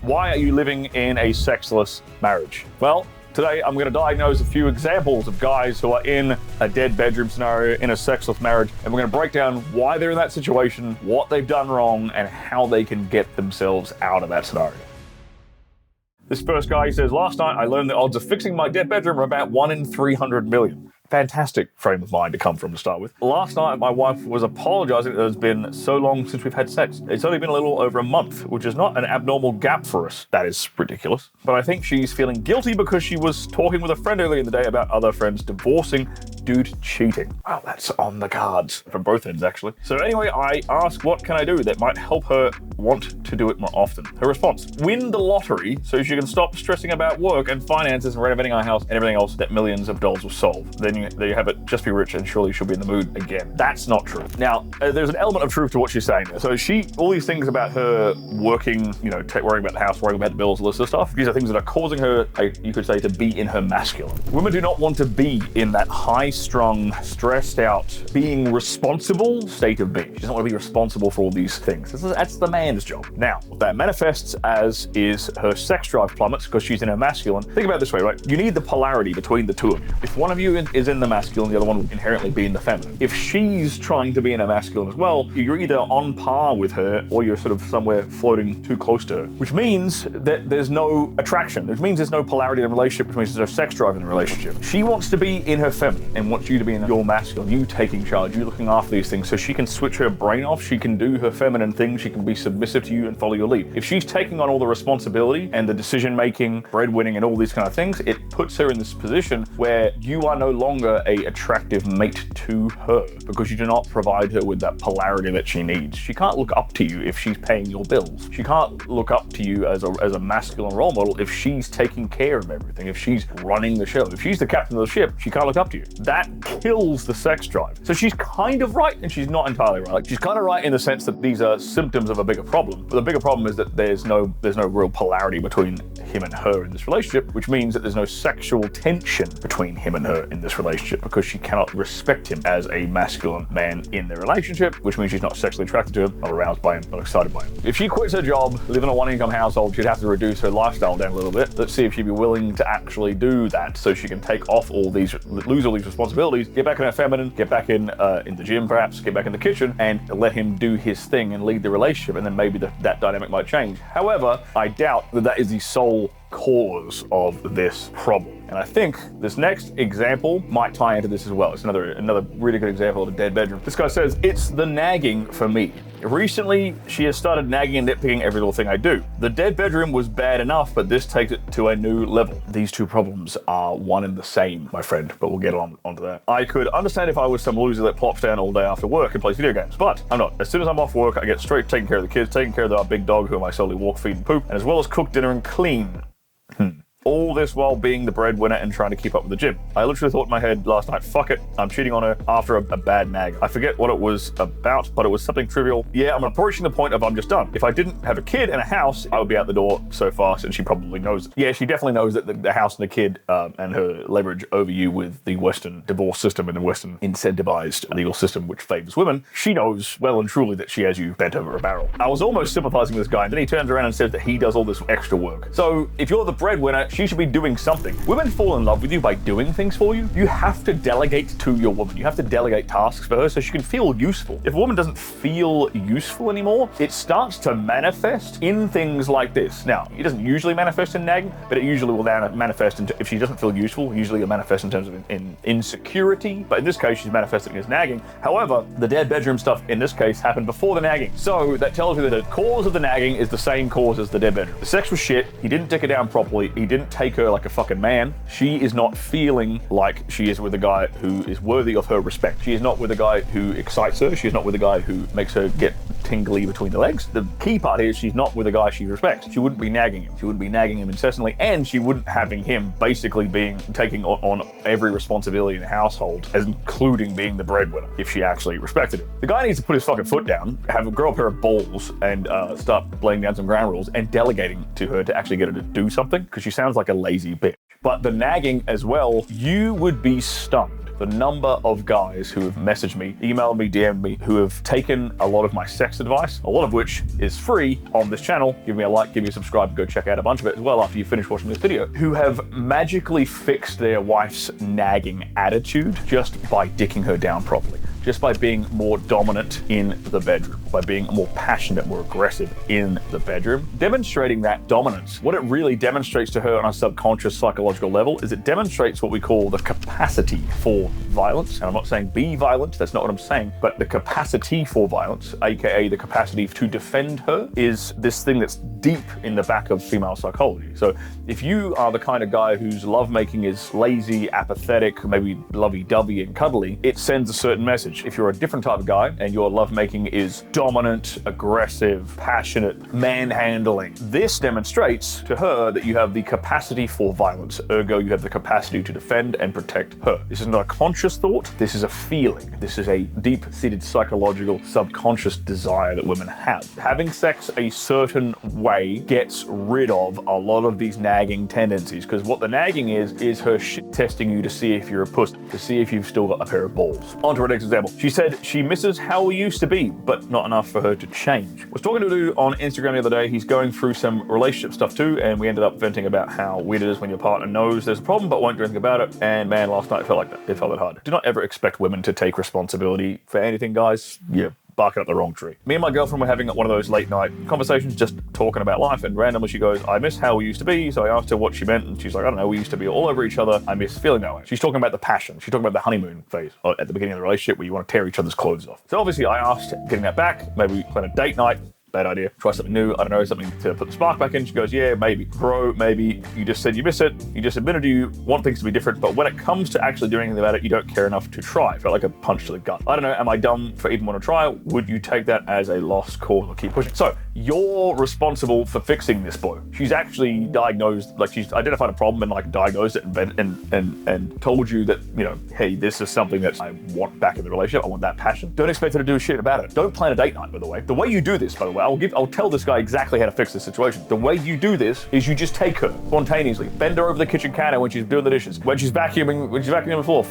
Why are you living in a sexless marriage? Well, today I'm going to diagnose a few examples of guys who are in a dead bedroom scenario, in a sexless marriage, and we're going to break down why they're in that situation, what they've done wrong, and how they can get themselves out of that scenario. This first guy, he says, last night I learned the odds of fixing my dead bedroom are about 1 in 300 million. Fantastic frame of mind to come from to start with. Last night, my wife was apologizing that it's been so long since we've had sex. It's only been a little over a month, which is not an abnormal gap for us. That is ridiculous. But I think she's feeling guilty because she was talking with a friend earlier in the day about other friends divorcing due to cheating. Wow, that's on the cards from both ends, actually. So anyway, I ask, what can I do that might help her want to do it more often? Her response, win the lottery so she can stop stressing about work and finances and renovating our house and everything else that millions of dollars will solve. Then there you have it, just be rich and surely she'll be in the mood again. That's not true. Now, there's an element of truth to what she's saying there. So all these things about her working, worrying about the house, worrying about the bills, all this sort of stuff, these are things that are causing her, you could say, to be in her masculine. Women do not want to be in that high-strung, stressed out, being responsible state of being. She doesn't want to be responsible for all these things. That's the man's job. Now, what that manifests as is her sex drive plummets because she's in her masculine. Think about it this way, right? You need the polarity between the two of you. If one of you is in the masculine, the other one will inherently be in the feminine. If she's trying to be in a masculine as well, you're either on par with her or you're sort of somewhere floating too close to her, which means that there's no attraction. Which means there's no polarity in the relationship, which means there's no sex drive in the relationship. She wants to be in her feminine and wants you to be in your masculine, you taking charge, you looking after these things so she can switch her brain off, she can do her feminine thing, she can be submissive to you and follow your lead. If she's taking on all the responsibility and the decision making, breadwinning and all these kind of things, it puts her in this position where you are no longer a attractive mate to her because you do not provide her with that polarity that she needs. She can't look up to you if she's paying your bills. She can't look up to you as a masculine role model if she's taking care of everything, if she's running the show. If she's the captain of the ship, she can't look up to you. That kills the sex drive. So she's kind of right and she's not entirely right. Like, she's kind of right in the sense that these are symptoms of a bigger problem. But the bigger problem is that there's no real polarity between him and her in this relationship, which means that there's no sexual tension between him and her in this relationship because she cannot respect him as a masculine man in the relationship, which means she's not sexually attracted to him, not aroused by him, not excited by him. If she quits her job, live in a one-income household, she'd have to reduce her lifestyle down a little bit. Let's see if she'd be willing to actually do that so she can take off lose all these responsibilities, get back in her feminine, get back in the gym perhaps, get back in the kitchen and let him do his thing and lead the relationship, and then maybe that dynamic might change. However, I doubt that is the sole cause of this problem. And I think this next example might tie into this as well. It's another really good example of a dead bedroom. This guy says, it's the nagging for me. Recently, she has started nagging and nitpicking every little thing I do. The dead bedroom was bad enough, but this takes it to a new level. These two problems are one and the same, my friend, but we'll get onto that. I could understand if I was some loser that plops down all day after work and plays video games, but I'm not. As soon as I'm off work, I get straight taking care of the kids, taking care of our big dog whom I solely walk, feed, and poop, and as well as cook dinner and clean. All this while being the breadwinner and trying to keep up with the gym. I literally thought in my head last night, fuck it, I'm cheating on her after a bad nag. I forget what it was about, but it was something trivial. Yeah, I'm approaching the point of I'm just done. If I didn't have a kid and a house, I would be out the door so fast, and she probably knows it. Yeah, she definitely knows that the house and the kid and her leverage over you with the Western divorce system and the Western incentivized legal system which favors women, she knows well and truly that she has you bent over a barrel. I was almost sympathizing with this guy, and then he turns around and says that he does all this extra work. So if you're the breadwinner, she should be doing something. Women fall in love with you by doing things for you. You have to delegate to your woman. You have to delegate tasks for her so she can feel useful. If a woman doesn't feel useful anymore, it starts to manifest in things like this. Now, it doesn't usually manifest in nagging, but it usually will manifest if she doesn't feel useful, usually it'll manifest in terms of insecurity, but in this case, she's manifesting as nagging. However, the dead bedroom stuff in this case happened before the nagging. So that tells me that the cause of the nagging is the same cause as the dead bedroom. The sex was shit, he didn't take her down properly, he didn't take her like a fucking man. She is not feeling like she is with a guy who is worthy of her respect. She is not with a guy who excites her. She is not with a guy who makes her get tingly between the legs. The key part is she's not with a guy she respects. She wouldn't be nagging him. She wouldn't be nagging him incessantly, and she wouldn't having him basically taking on every responsibility in the household, as including being the breadwinner, if she actually respected him. The guy needs to put his fucking foot down, grow a pair of balls, and start laying down some ground rules and delegating to her to actually get her to do something, because she sounds like a lazy bitch. But the nagging as well, you would be stunned the number of guys who have messaged me, emailed me, DM'd me, who have taken a lot of my sex advice, a lot of which is free on this channel. Give me a like, give me a subscribe, go check out a bunch of it as well after you finish watching this video, who have magically fixed their wife's nagging attitude just by dicking her down properly. Just by being more dominant in the bedroom, by being more passionate, more aggressive in the bedroom. Demonstrating that dominance, what it really demonstrates to her on a subconscious psychological level is it demonstrates what we call the capacity for violence. And I'm not saying be violent, that's not what I'm saying, but the capacity for violence, aka the capacity to defend her, is this thing that's deep in the back of female psychology. So if you are the kind of guy whose lovemaking is lazy, apathetic, maybe lovey-dovey and cuddly, it sends a certain message. If you're a different type of guy and your lovemaking is dominant, aggressive, passionate, manhandling, this demonstrates to her that you have the capacity for violence. Ergo, you have the capacity to defend and protect her. This is not a conscious thought. This is a feeling. This is a deep-seated psychological, subconscious desire that women have. Having sex a certain way gets rid of a lot of these nagging tendencies, because what the nagging is her shit testing you to see if you're a puss, to see if you've still got a pair of balls. On to our next example. She said she misses how we used to be, but not enough for her to change. Was talking to a dude on Instagram the other day. He's going through some relationship stuff too, and we ended up venting about how weird it is when your partner knows there's a problem but won't do anything about it. And man, last night it felt like that. It felt that hard. Do not ever expect women to take responsibility for anything, guys. Yeah. Barking up the wrong tree. Me and my girlfriend were having one of those late night conversations, just talking about life, and randomly she goes, I miss how we used to be. So I asked her what she meant, and she's like, I don't know, we used to be all over each other. I miss feeling that way. She's talking about the passion. She's talking about the honeymoon phase at the beginning of the relationship where you want to tear each other's clothes off. So obviously I asked, getting that back, maybe we plan a date night. Bad idea. Try something new. I don't know, something to put the spark back in. She goes, yeah, maybe. Bro, maybe you just said you miss it. You just admitted you want things to be different, but when it comes to actually doing anything about it, you don't care enough to try. Felt like a punch to the gut. I don't know, am I dumb for even want to try? Would you take that as a lost cause or keep pushing? So you're responsible for fixing this blow. She's actually diagnosed, like she's identified a problem and like diagnosed it and told you that, you know, hey, this is something that I want back in the relationship. I want that passion. Don't expect her to do shit about it. Don't plan a date night, by the way. The way you do this, by the way, I'll tell this guy exactly how to fix this situation. The way you do this is you just take her spontaneously, bend her over the kitchen counter when she's doing the dishes, when she's vacuuming the floor,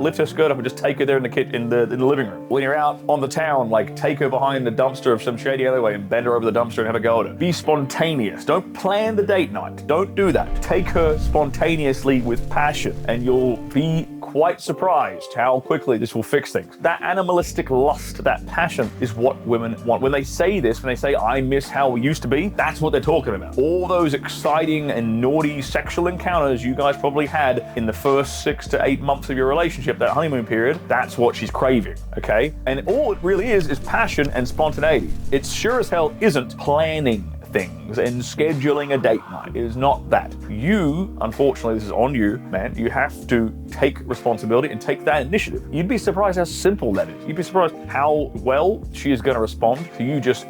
lift her skirt up and just take her there in the living room. When you're out on the town, like take her behind the dumpster of some shady alleyway and bend her over the dumpster and have a go at her. Be spontaneous. Don't plan the date night. Don't do that. Take her spontaneously with passion, and you'll be quite surprised how quickly this will fix things. That animalistic lust, that passion is what women want. When they say this, when they say, I miss how we used to be, that's what they're talking about. All those exciting and naughty sexual encounters you guys probably had in the first 6 to 8 months of your relationship, that honeymoon period, that's what she's craving, okay? And all it really is passion and spontaneity. It sure as hell isn't planning things and scheduling a date night. It is not that. You, unfortunately, this is on you, man. You have to take responsibility and take that initiative. You'd be surprised how simple that is. You'd be surprised how well she is going to respond to you just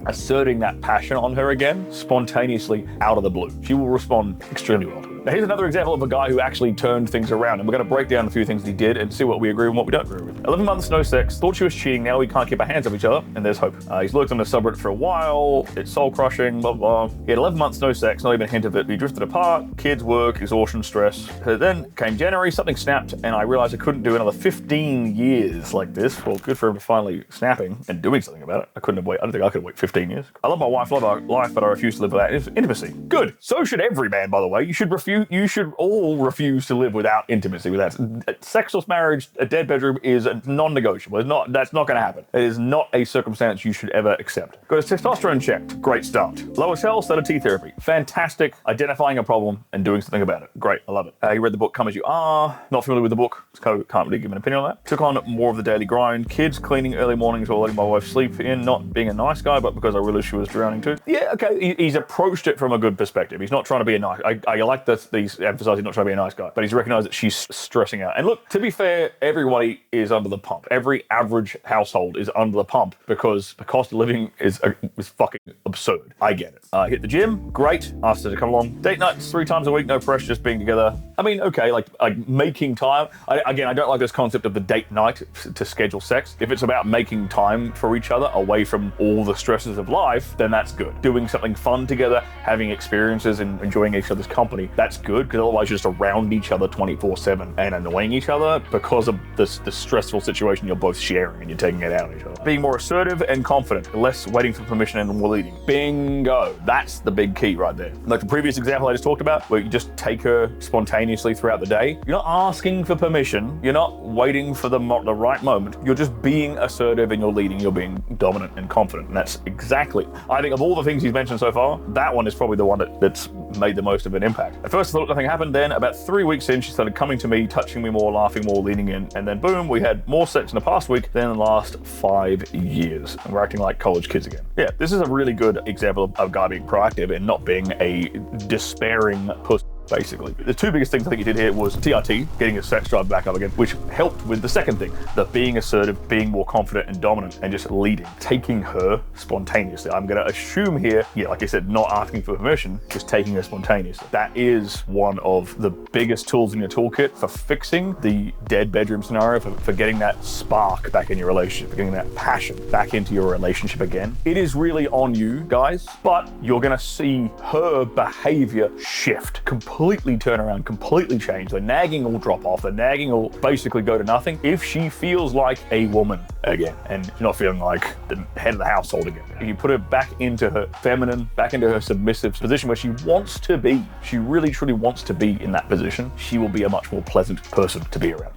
asserting that passion on her again, spontaneously, out of the blue. She will respond extremely well to it. Now here's another example of a guy who actually turned things around, and we're going to break down a few things he did and see what we agree and what we don't agree with. 11 months, no sex, thought she was cheating, now we can't keep our hands off each other, and there's hope. He's lurked on the subreddit for a while, it's soul-crushing, blah, blah. He had 11 months, no sex, not even a hint of it. We drifted apart, kids, work, exhaustion, stress. Then came January, something snapped, and I realized I couldn't do another 15 years like this. Well, good for him for finally snapping and doing something about it. I don't think I could wait 15 years. I love my wife, love our life, but I refuse to live without intimacy. Good. So should every man, by the way. You should all refuse to live without intimacy. Without sexless marriage, a dead bedroom is non-negotiable. That's not going to happen. It is not a circumstance you should ever accept. Got his testosterone checked. Great start. Low as hell, started T therapy. Fantastic. Identifying a problem and doing something about it. Great. I love it. He read the book Come As You Are. Not familiar with the book. Can't really give an opinion on that. Took on more of the daily grind. Kids, cleaning early mornings while letting my wife sleep in. Not being a nice guy, but because I realized she was drowning too. Yeah, okay. He's approached it from a good perspective. He's not trying to be a nice. I like these emphasizing not trying to be a nice guy, but he's recognized that she's stressing out. And look, to be fair, everybody is under the pump. Every average household is under the pump because the cost of living is fucking absurd. I get it. Hit the gym, great. Asked her to come along. Date nights 3 times a week, no pressure, just being together. I mean, okay, like making time. Again, I don't like this concept of the date night to schedule sex. If it's about making time for each other away from all the stresses of life, then that's good. Doing something fun together, having experiences and enjoying each other's company, that's good, because otherwise you're just around each other 24/7 and annoying each other because of the stressful situation you're both sharing and you're taking it out on each other. Being more assertive and confident, less waiting for permission and more leading. Bingo. That's the big key right there. Like the previous example I just talked about, where you just take her spontaneously throughout the day. You're not asking for permission. You're not waiting for the right moment. You're just being assertive and you're leading. You're being dominant and confident. And that's exactly, I think of all the things he's mentioned so far, that one is probably the one that's made the most of an impact. At first I thought nothing happened. Then about 3 weeks in, she started coming to me, touching me more, laughing more, leaning in. And then boom, we had more sex in the past week than in the last 5 years. And we're acting like college kids again. Yeah, this is a really good example of a guy being proactive and not being a despairing puss. Basically, the two biggest things I think he did here was TRT, getting his sex drive back up again, which helped with the second thing, the being assertive, being more confident and dominant, and just leading, taking her spontaneously. I'm going to assume here, yeah, like I said, not asking for permission, just taking her spontaneously. That is one of the biggest tools in your toolkit for fixing the dead bedroom scenario, for getting that spark back in your relationship, for getting that passion back into your relationship again. It is really on you guys, but you're going to see her behavior shift completely, turn around, completely change. The nagging will drop off. The nagging will basically go to nothing if she feels like a woman again and she's not feeling like the head of the household again. If you put her back into her feminine, back into her submissive position where she wants to be, she really truly wants to be in that position, she will be a much more pleasant person to be around.